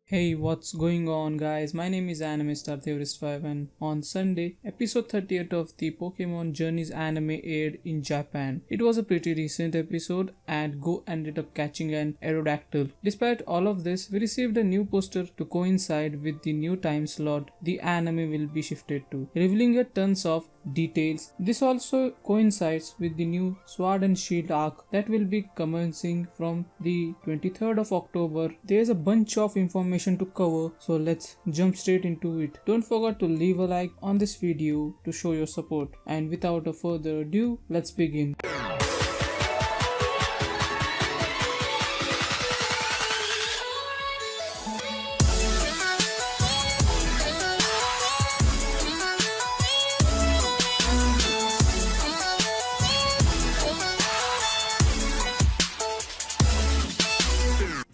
Hey, what's going on, guys? My name is 𝙎𝙗𝙀𝙗𝙠𝙚𝙗 and on Sunday, episode 30th of the Pokemon Journeys anime aired in Japan. It was a pretty recent episode and Go ended up catching an Aerodactyl. Despite all of this, we received a new poster to coincide with the new time slot the anime will be shifted to, revealing a tons of details. This also coincides with the new Sword and Shield arc that will be commencing from the 23rd of October. There's a bunch of information to cover, so let's jump straight into it. Don't forget to leave a like on this video to show your support, and without a further ado, let's begin.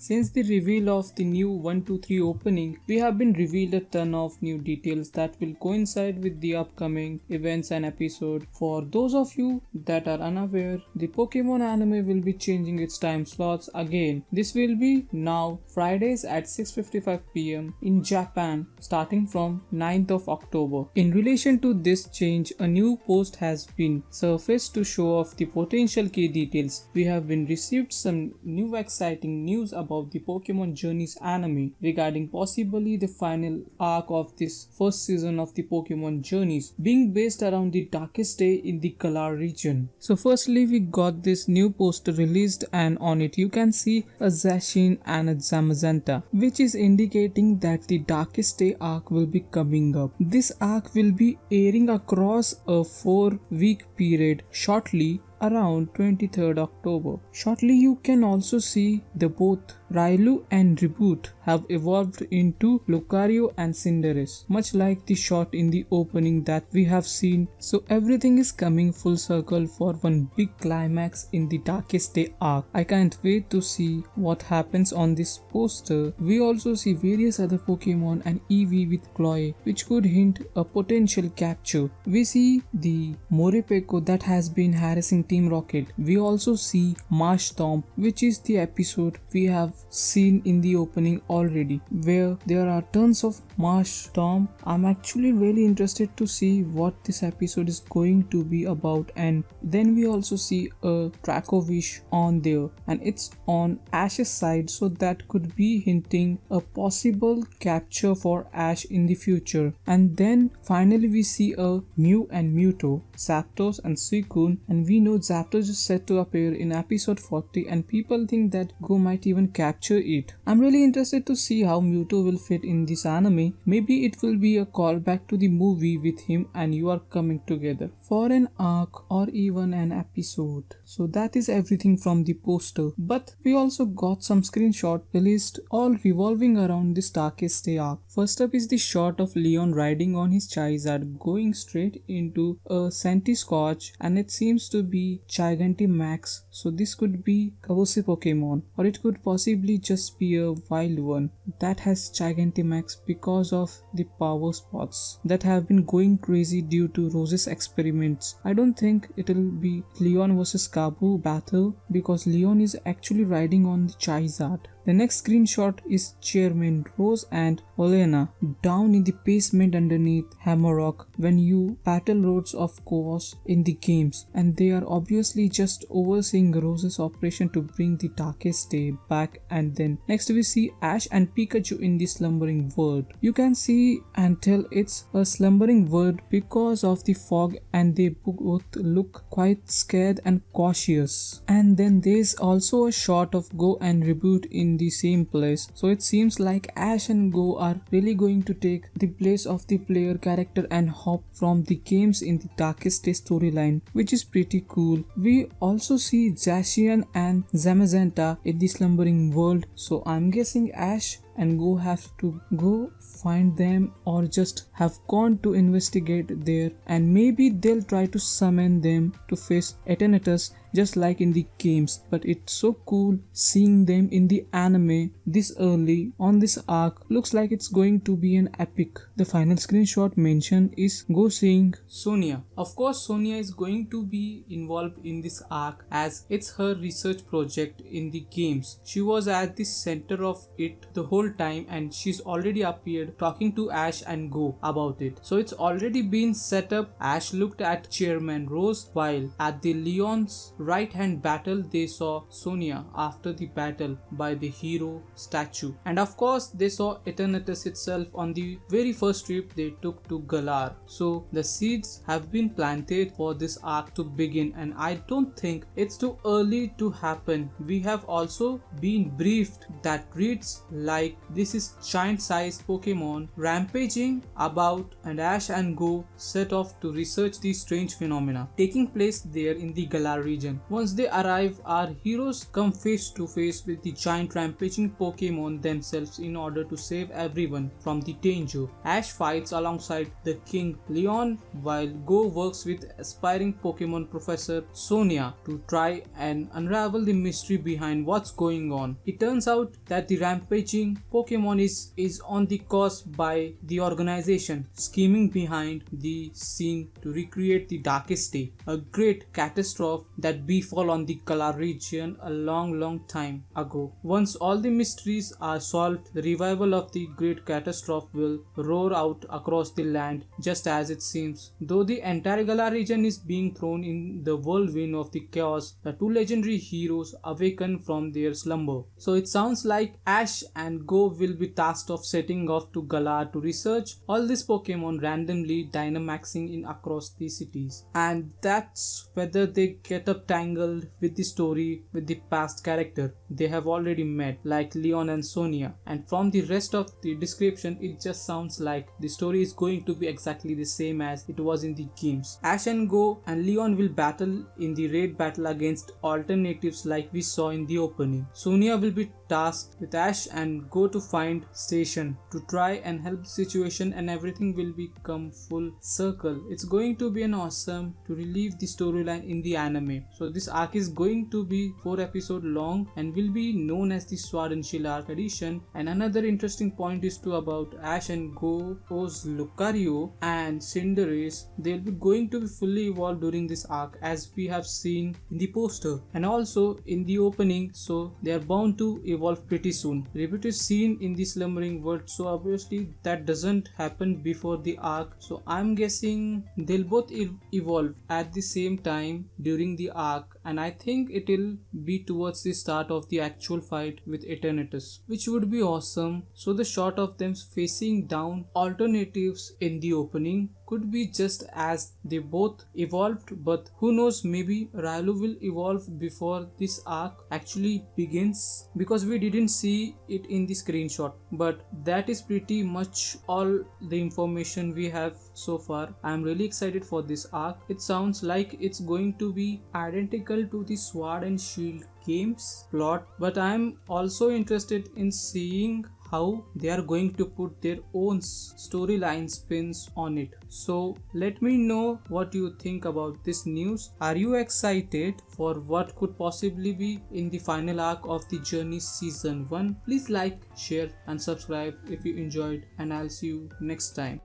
Since the reveal of the new 1-2-3 opening, we have been revealed a ton of new details that will coincide with the upcoming events and episode. For those of you that are unaware, the Pokemon anime will be changing its time slots again. This will be now Fridays at 6:55 PM in Japan starting from 9th of October. In relation to this change, a new post has been surfaced to show off the potential key details. We have been received some new exciting news about the Pokemon Journeys anime regarding possibly the final arc of this first season of the Pokemon Journeys being based around the darkest day in the Galar region. So firstly, we got this new poster released, and on it you can see a Zacian and a Zamazenta, which is indicating that the darkest day arc will be coming up. This arc will be airing across a 4-week period shortly around 23rd October. Shortly you can also see the both Railu and Reboot have evolved into Lucario and Cinderace, much like the shot in the opening that we have seen. So everything is coming full circle for one big climax in the Darkest Day arc. I can't wait to see what happens on this poster. We also see various other Pokemon and Eevee with Chloe, which could hint a potential capture. We see the Morpeko that has been harassing Team Rocket. We also see Marshtomp, which is the episode we have seen in the opening already, where there are tons of Marshtomp. I'm actually really interested to see what this episode is going to be about. And then we also see a Dracovish on there, and it's on Ash's side, so that could be hinting a possible capture for Ash in the future. And then finally we see a Mew and Mewtwo, Zapdos and Suicune, and we know Zapdos is set to appear in episode 40 and people think that Go might even capture it. I'm really interested to see how Mewtwo will fit in this anime. Maybe it will be a callback to the movie with him and you are coming together for an arc or even an episode. So that is everything from the poster. But we also got some screenshot released all revolving around this Darkest Day arc. First up is the shot of Leon riding on his Charizard going straight into a Centiskorch, and it seems to be Gigantamax. So this could be Kawase Pokemon, or it could possibly just be a wild one that has Gigantamax because of the power spots that have been going crazy due to Rose's experiments. I don't think it'll be Leon versus Kabu battle because Leon is actually riding on the Charizard. The next screenshot is Chairman Rose and Olena down in the basement underneath Hammerrock when you battle Roads of Chaos in the games, and they are obviously just overseeing Rose's operation to bring the Darkest Day back. And then next we see Ash and Pikachu in the slumbering world. You can see and tell it's a slumbering world because of the fog, and they both look quite scared and cautious. And then there's also a shot of Go and Reboot in the same place, so it seems like Ash and Go are really going to take the place of the player character and hop from the games in the Darkest Day storyline, which is pretty cool. We also see Zacian and Zamazenta in the slumbering world, so I'm guessing Ash and Go have to go find them or just have gone to investigate there, and maybe they'll try to summon them to face Eternatus just like in the games, but it's so cool seeing them in the anime this early on this arc. Looks like it's going to be an epic. The final screenshot mentioned is 𝙤𝙤𝙀𝙠𝙀𝙀. Of course, Sonia is going to be involved in this arc as it's her research project in the games. She was at the center of it the whole time and she's already appeared talking to Ash and Go about it. So it's already been set up. Ash looked at Chairman Rose while at the Leon's right hand battle they saw Sonia after the battle by the hero statue. And of course they saw Eternatus itself on the very first trip they took to Galar. So the seeds have been planted for this arc to begin and I don't think it's too early to happen. We have also been briefed that reads like this is giant-sized Pokemon rampaging about and Ash and Go set off to research these strange phenomena taking place there in the Galar region. Once they arrive, our heroes come face to face with the giant rampaging Pokemon themselves in order to save everyone from the danger. Ash fights alongside the King Leon while Go works with aspiring Pokemon Professor Sonia to try and unravel the mystery behind what's going on. It turns out that the rampaging Pokemon is on the course by the organization scheming behind the scene to recreate the Darkest Day, a great catastrophe that befell on the Galar region a long time ago. Once all the mysteries are solved, the revival of the great catastrophe will roar out across the land just as it seems. Though the entire Galar region is being thrown in the whirlwind of the chaos, the two legendary heroes awaken from their slumber. So it sounds like Ash and Go will be tasked of setting off to Galar to research all these Pokemon randomly Dynamaxing in across the cities. And that's whether they get up tangled with the story with the past character they have already met like Leon and Sonia. And from the rest of the description it just sounds like the story is going to be exactly the same as it was in the games. Ash and Go and Leon will battle in the raid battle against alternatives like we saw in the opening. Sonia will be tasked with Ash and Go to find Station to try and help the situation and everything will become full circle. It's going to be an awesome to relive the storyline in the anime. So this arc is going to be 4 episodes long and will be known as the Sword and Shield Arc Edition. And another interesting point is too about Ash and Go's Lucario and Cinderace. They'll be going to be fully evolved during this arc as we have seen in the poster and also in the opening, so they are bound to evolve pretty soon. Ribbit is seen in the slumbering world, so obviously that doesn't happen before the arc, so I'm guessing they'll both evolve at the same time during the arc, and I think it'll be towards the start of the actual fight with Eternatus, which would be awesome. So the shot of them facing down alternatives in the opening could be just as they both evolved, but who knows, maybe Railu will evolve before this arc actually begins because we didn't see it in the screenshot. But that is pretty much all the information we have so far. I'm really excited for this arc. It sounds like it's going to be identical to the Sword and Shield games plot, but I'm also interested in seeing how they are going to put their own storyline spins on it. So let me know what you think about this news. Are you excited for what could possibly be in the final arc of the Journey Season 1? Please like, share and subscribe if you enjoyed, and I'll see you next time.